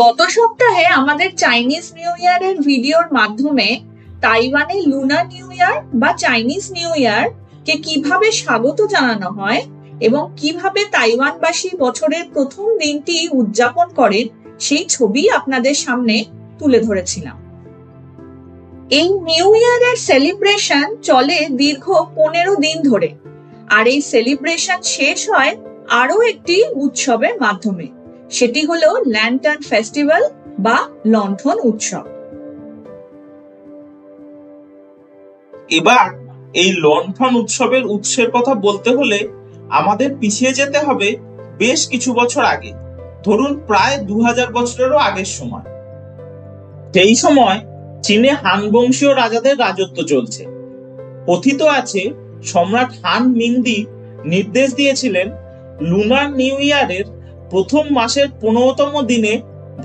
গত সপ্তাহে আমাদের চাইনিজ নিউ ইয়ারের ভিডিওর মাধ্যমে তাইওয়ানে লুনার নিউ ইয়ার বা চাইনিজ নিউ ইয়ার কে কিভাবে স্বাগত জানানো হয় এবং কিভাবে তাইওয়ানবাসী বছরের প্রথম দিনটি উদযাপন করেন সেই ছবি আপনাদের সামনে তুলে ধরেছিলাম। এই নিউ ইয়ারের সেলিব্রেশন চলে দীর্ঘ 15 দিন ধরে, আর এই সেলিব্রেশন শেষ হয় আরো একটি উৎসবের মাধ্যমে, সেটি হলো ল্যান্টার্ন ফেস্টিভ্যাল বা লণ্ঠন উৎসব। এবার এই লণ্ঠন উৎসবের উৎসের কথা বলতে হলে আমাদের পিছিয়ে যেতে হবে বেশ কিছু বছর আগে, ধরুন প্রায় 2000 বছরেরও আগের সময়। সেই সময় চীনে হান বংশীয় রাজাদের রাজত্ব চলছে। কথিত আছে সম্রাট হান মিংদি নির্দেশ দিয়েছিলেন লুনার নিউ ইয়ারের প্রথম মাসের 15তম দিনে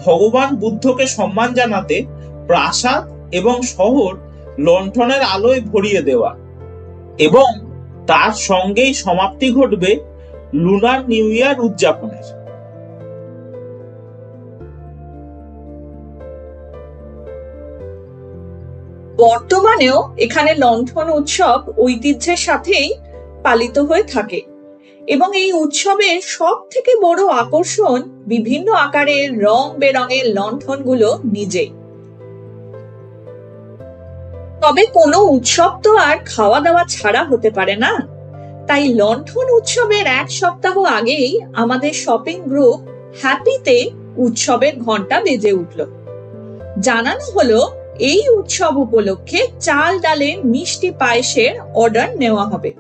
ভগবান বুদ্ধকে সম্মান জানাতে প্রাসাদ এবং শহর লণ্ঠনের আলোয় ভরিয়ে দেওয়া, এবং তার সঙ্গেই সমাপ্তি ঘটবে লুনার নিউ ইয়ার উদযাপনের। বর্তমানেও এখানে লণ্ঠন উৎসব ঐতিহ্যের সাথেই পালিত হয়ে থাকে, এবং এই উৎসবের সব থেকে বড় আকর্ষণ বিভিন্ন আকারের রং বেরঙের লণ্ঠনগুলো নিজেই। তবে কোনো উৎসব তো আর খাওয়া দাওয়া ছাড়া হতে পারে না, তাই লণ্ঠন উৎসবের 1 সপ্তাহ আগেই আমাদের শপিং গ্রুপ হ্যাপিতে উৎসবের ঘন্টা বেজে উঠল। জানানো হলো এই উৎসব উপলক্ষে চাল ডালের মিষ্টি পায়েসের অর্ডার নেওয়া হবে।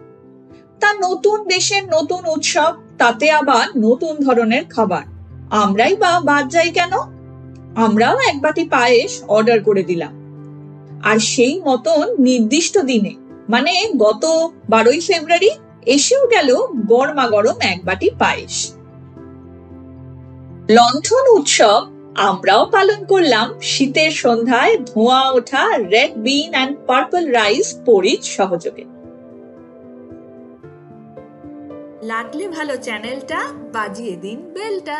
তা নতুন দেশের নতুন উৎসব, তাতে আবার নতুন ধরনের খাবার, আমরাই বা বাদ যাই কেন? আমরাও 1 বাটি পায়েস অর্ডার করে দিলাম, আর সেই মতন নির্দিষ্ট দিনে মানে গত 12ই ফেব্রুয়ারি এসেও গেল গরমা গরম 1 বাটি পায়েস। লণ্ঠন উৎসব আমরাও পালন করলাম শীতের সন্ধ্যায় ধোঁয়া ওঠা red bean and purple rice পরিচ সহযোগে। লাগলে ভালো চ্যানেলটা বাজিয়ে দিন বেলটা।